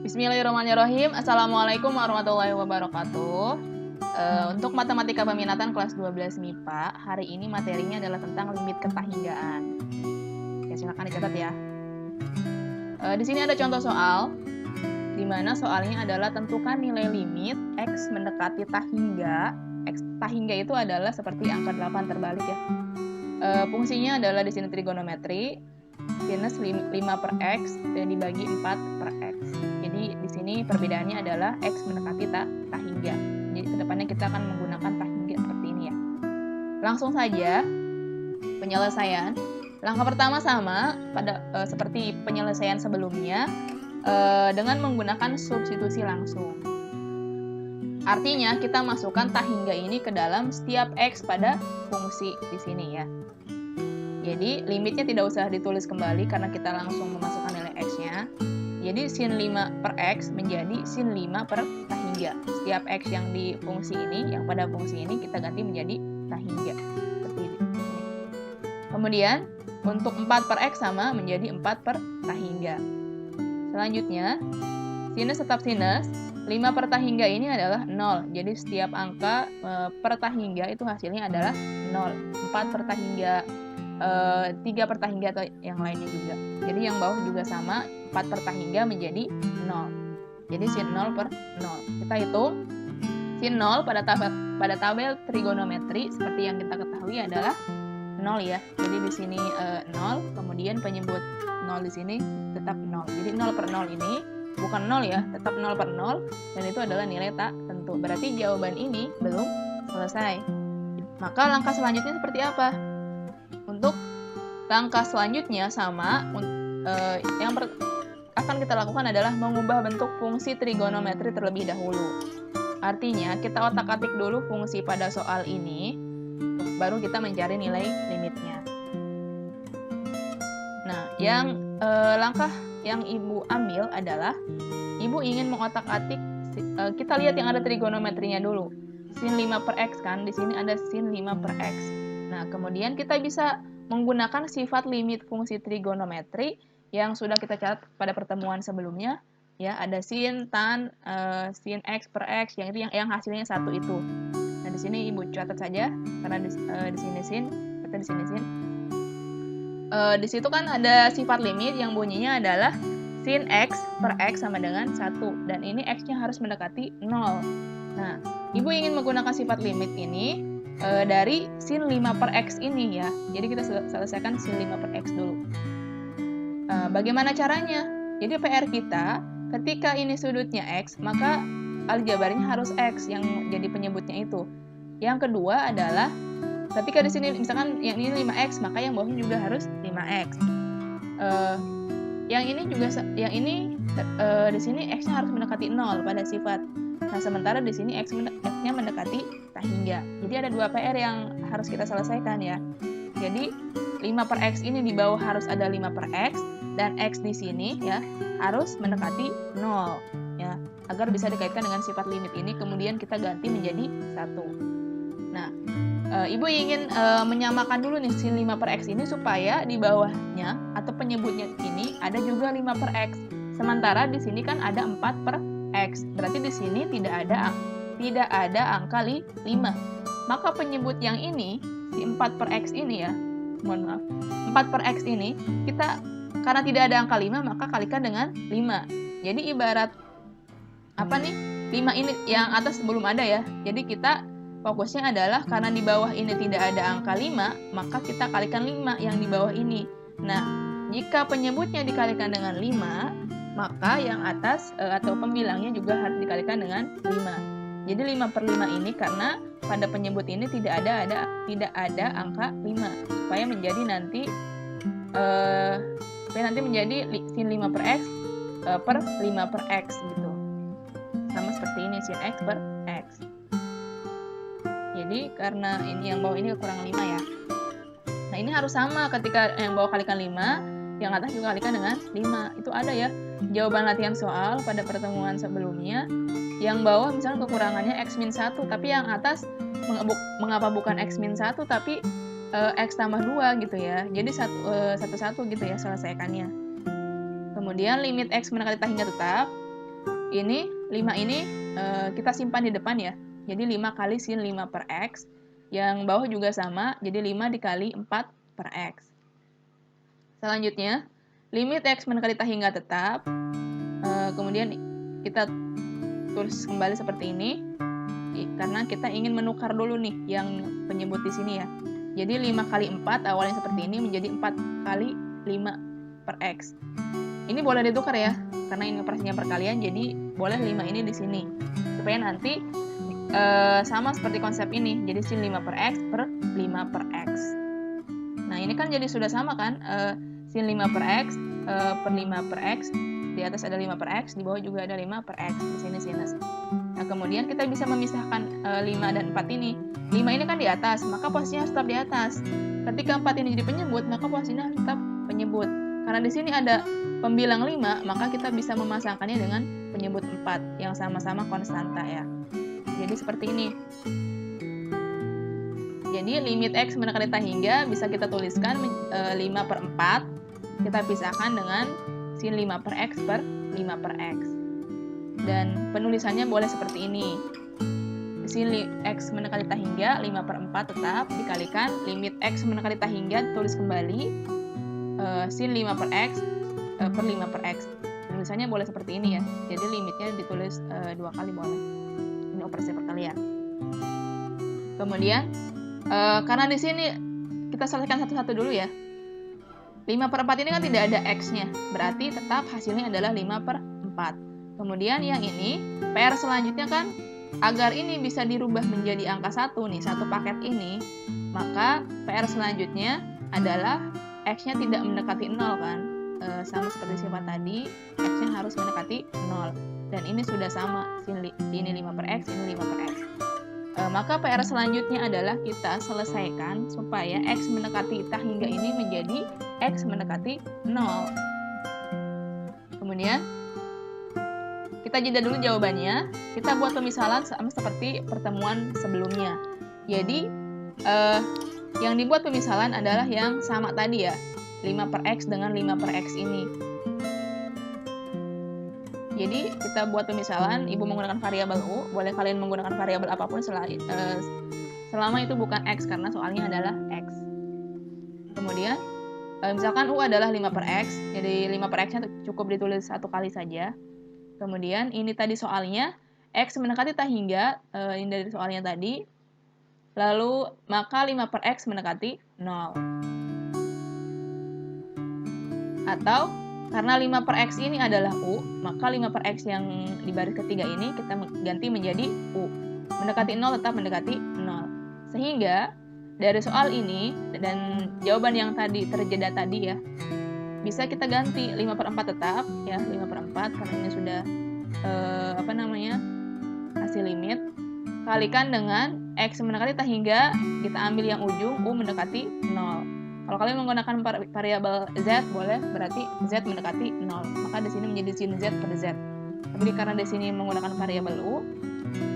Bismillahirrahmanirrahim. Assalamualaikum warahmatullahi wabarakatuh. Untuk matematika peminatan kelas 12 MIPA, hari ini materinya adalah tentang limit ketahinggaan. Ya, silakan dicatat ya. Di sini ada contoh soal, di mana soalnya adalah tentukan nilai limit X mendekati tahingga. X tahingga itu adalah seperti angka 8 terbalik ya. Fungsinya adalah di sini trigonometri, sinus 5 per X dan dibagi 4 per X. Jadi di sini perbedaannya adalah X mendekati tahingga. Jadi kedepannya kita akan menggunakan tahingga seperti ini ya. Langsung saja penyelesaian. Langkah pertama sama pada seperti penyelesaian sebelumnya dengan menggunakan substitusi langsung. Artinya kita masukkan tahingga ini ke dalam setiap X pada fungsi di sini ya. Jadi limitnya tidak usah ditulis kembali karena kita langsung memasukkan nilai X-nya. Jadi sin 5 per X menjadi sin 5 per tahingga. Setiap X yang di fungsi ini, yang pada fungsi ini kita ganti menjadi tahingga. Seperti ini. Kemudian untuk 4 per X sama menjadi 4 per tahingga. Selanjutnya sinus tetap sinus. 5 per tahingga ini adalah 0. Jadi setiap angka per tahingga itu hasilnya adalah 0. 4 per tahingga, 3 per tahingga atau yang lainnya juga. Jadi yang bawah juga sama, 4 per tahingga menjadi 0. Jadi sin 0 per 0. Kita hitung sin 0 pada tabel trigonometri seperti yang kita ketahui adalah 0 ya. Jadi di sini 0, kemudian penyebut 0 di sini tetap 0. Jadi 0 per 0 ini bukan 0 ya, tetap 0 per 0, dan itu adalah nilai tak tentu. Berarti jawaban ini belum selesai. Maka langkah selanjutnya seperti apa? Untuk langkah selanjutnya sama, yang akan kita lakukan adalah mengubah bentuk fungsi trigonometri terlebih dahulu. Artinya kita otak-atik dulu fungsi pada soal ini, baru kita mencari nilai limitnya. Nah, langkah yang Ibu ambil adalah Ibu ingin mengotak-atik, kita lihat yang ada trigonometrinya dulu. Sin 5 per X kan, di sini ada sin 5 per X. Nah, kemudian kita bisa menggunakan sifat limit fungsi trigonometri yang sudah kita catat pada pertemuan sebelumnya. Ya, ada sin, tan, sin X per X, yang itu yang hasilnya 1 itu. Nah, di sini Ibu catat saja, karena di sini sin, kita di sini sin. Di situ kan ada sifat limit yang bunyinya adalah sin X per X sama dengan 1. Dan ini X-nya harus mendekati 0. Nah, Ibu ingin menggunakan sifat limit ini dari sin 5 per X ini ya. Jadi kita selesaikan sin 5 per X dulu. Bagaimana caranya? Jadi PR kita, ketika ini sudutnya X, maka aljabarnya harus X yang jadi penyebutnya itu. Yang kedua adalah ketika di sini misalkan yang ini 5x, maka yang bawahnya juga harus 5x. Yang ini juga di sini x-nya harus mendekati 0 pada sifat. Nah, sementara di sini x-nya mendekati tahingga. Jadi ada 2 PR yang harus kita selesaikan ya. Jadi 5 per x ini di bawah harus ada 5 per x, dan x di sini ya harus mendekati 0 ya, agar bisa dikaitkan dengan sifat limit ini, kemudian kita ganti menjadi 1. Nah, Ibu ingin menyamakan dulu nih sin 5 per X ini supaya di bawahnya atau penyebutnya ini ada juga 5 per X. Sementara di sini kan ada 4 per X. Berarti di sini tidak ada angka 5. Maka penyebut yang ini, si 4 per X ini ya, mohon maaf, 4 per X ini, kita karena tidak ada angka 5, maka kalikan dengan 5. Jadi ibarat apa nih, 5 ini yang atas belum ada ya. Jadi kita fokusnya adalah karena di bawah ini tidak ada angka 5, maka kita kalikan 5 yang di bawah ini. Nah, jika penyebutnya dikalikan dengan 5, maka yang atas atau pembilangnya juga harus dikalikan dengan 5. Jadi 5 per 5 ini karena pada penyebut ini tidak ada angka 5. Supaya menjadi menjadi sin 5 per X per 5 per X gitu. Sama seperti ini, sin X per X. Jadi karena ini yang bawah ini kekurangan 5 ya. Nah, ini harus sama ketika yang bawah kalikan 5, yang atas juga kalikan dengan 5. Itu ada ya jawaban latihan soal pada pertemuan sebelumnya. Yang bawah misalnya kekurangannya X-1, tapi yang atas mengapa bukan X-1 tapi X tambah 2 gitu ya. Jadi satu-satu gitu ya selesaikannya. Kemudian limit X mendekati tahingga tetap. ini 5 ini kita simpan di depan ya. Jadi 5 kali sin 5 per X. Yang bawah juga sama, jadi 5 dikali 4 per X. Selanjutnya, limit X mendekati hingga tetap. Kemudian kita tulis kembali seperti ini. Karena kita ingin menukar dulu nih yang penyebut di sini ya. Jadi 5 kali 4 awalnya seperti ini menjadi 4 kali 5 per X. Ini boleh ditukar ya, karena ini operasinya perkalian, jadi boleh 5 ini di sini. Supaya nanti sama seperti konsep ini, jadi sin 5 per X per 5 per X. Nah, ini kan jadi sudah sama kan, sin 5 per X per 5 per X, di atas ada 5 per X, di bawah juga ada 5 per X, di sini sinus. Nah, kemudian kita bisa memisahkan 5 dan 4 ini. 5 ini kan di atas, maka posisinya harus tetap di atas. Ketika 4 ini jadi penyebut, maka posisinya harus tetap penyebut. Karena di sini ada pembilang 5, maka kita bisa memasangkannya dengan penyebut 4 yang sama-sama konstanta ya. Jadi seperti ini. Jadi limit X mendekati hingga bisa kita tuliskan 5 per 4. Kita pisahkan dengan sin 5 per X per 5 per X. Dan penulisannya boleh seperti ini. Sin X mendekati hingga 5 per 4 tetap dikalikan limit X mendekati hingga tulis kembali sin 5 per X per 5 per X. Penulisannya boleh seperti ini ya. Jadi limitnya ditulis 2 kali boleh. Ini operasi perkalian. Kemudian karena di sini kita selesaikan satu-satu dulu ya. 5 per 4 ini kan tidak ada X-nya. Berarti tetap hasilnya adalah 5 per 4. Kemudian yang ini, PR selanjutnya kan agar ini bisa dirubah menjadi angka 1 nih, satu paket ini, maka PR selanjutnya adalah X-nya tidak mendekati 0 kan. Sama seperti sifat tadi, X-nya harus mendekati 0. Dan ini sudah sama, ini 5 per X, ini 5 per X. Maka PR selanjutnya adalah kita selesaikan supaya X mendekati hingga ini menjadi X mendekati 0. Kemudian, kita jeda dulu jawabannya. Kita buat pemisalan sama seperti pertemuan sebelumnya. Jadi, yang dibuat pemisalan adalah yang sama tadi ya, 5 per X dengan 5 per X ini. Jadi kita buat pemisalan, Ibu menggunakan variabel U, boleh kalian menggunakan variabel apapun selama itu bukan X, karena soalnya adalah X. Kemudian, misalkan U adalah 5 per X, jadi 5 per X-nya cukup ditulis satu kali saja. Kemudian ini tadi soalnya, X mendekati hingga, ini dari soalnya tadi, lalu maka 5 per X mendekati 0. Atau karena 5 per X ini adalah U, maka 5 per X yang di baris ketiga ini kita ganti menjadi U. Mendekati 0 tetap mendekati 0. Sehingga dari soal ini dan jawaban yang tadi terjeda tadi ya, bisa kita ganti 5 per 4 tetap ya, 5 per 4 karena ini sudah hasil limit. Kalikan dengan X mendekati hingga kita ambil yang ujung U mendekati 0. Kalau kalian menggunakan variabel Z boleh, berarti Z mendekati 0. Maka di sini menjadi sin Z per Z. Tapi karena di sini menggunakan variabel U,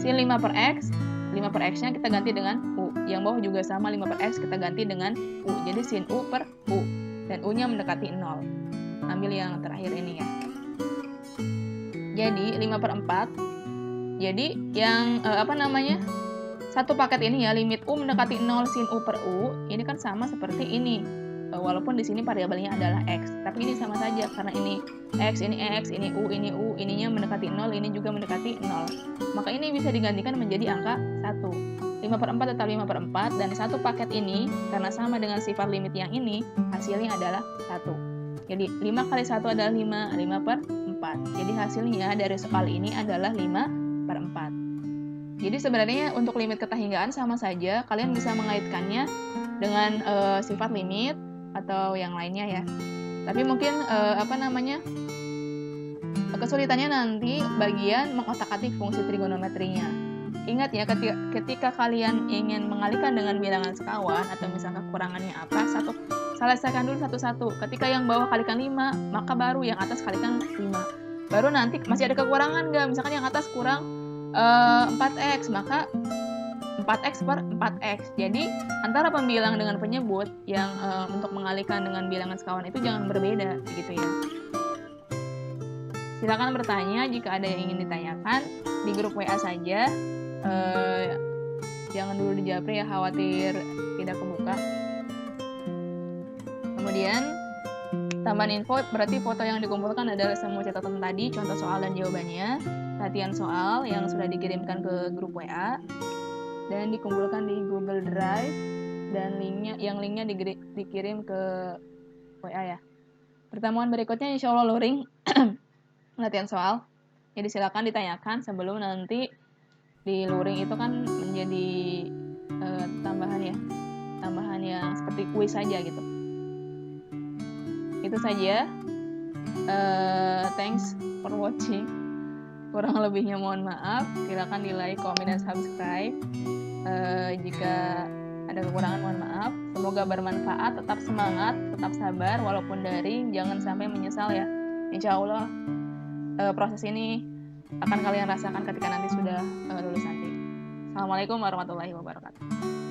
sin 5 per X, 5 per X-nya kita ganti dengan U. Yang bawah juga sama, 5 per X kita ganti dengan U. Jadi sin U per U. Dan U-nya mendekati 0. Ambil yang terakhir ini ya. Jadi 5 per 4. Jadi yang satu paket ini ya, limit U mendekati 0 sin U per U, ini kan sama seperti ini. Walaupun di sini variabelnya adalah X. Tapi ini sama saja, karena ini X, ini U, ininya mendekati 0, ini juga mendekati 0. Maka ini bisa digantikan menjadi angka 1. 5 per 4 tetap 5 per 4, dan satu paket ini, karena sama dengan sifat limit yang ini, hasilnya adalah 1. Jadi 5 kali 1 adalah 5, 5 per 4. Jadi hasilnya dari soal ini adalah 5 per 4. Jadi sebenarnya untuk limit ketahinggaan sama saja, kalian bisa mengaitkannya dengan sifat limit atau yang lainnya ya. Tapi mungkin kesulitannya nanti bagian mengotak-atik fungsi trigonometrinya. Ingat ya, ketika kalian ingin mengalihkan dengan bilangan sekawan atau misalkan kekurangannya apa, selesaikan dulu satu-satu. Ketika yang bawah kalikan 5, maka baru yang atas kalikan 5. Baru nanti masih ada kekurangan nggak? Misalkan yang atas kurang 4x, maka 4x per 4x. Jadi antara pembilang dengan penyebut yang untuk mengalihkan dengan bilangan sekawan itu jangan berbeda gitu ya. Silakan bertanya jika ada yang ingin ditanyakan di grup WA saja. Jangan dulu dijawab ya, khawatir tidak kebuka. Kemudian tambahan info, berarti foto yang dikumpulkan adalah semua catatan tadi, contoh soal dan jawabannya, latihan soal yang sudah dikirimkan ke grup WA, dan dikumpulkan di Google Drive, dan linknya dikirim ke WA ya. Pertemuan berikutnya insya Allah luring latihan soal. Jadi silakan ditanyakan sebelum nanti di luring itu kan menjadi tambahan yang seperti kuis saja gitu. Itu saja. Thanks for watching. Kurang lebihnya mohon maaf. Silakan di like, comment, dan subscribe. Jika ada kekurangan mohon maaf. Semoga bermanfaat. Tetap semangat, tetap sabar walaupun daring. Jangan sampai menyesal ya. Insya Allah proses ini akan kalian rasakan ketika nanti sudah lulus nanti. Assalamualaikum warahmatullahi wabarakatuh.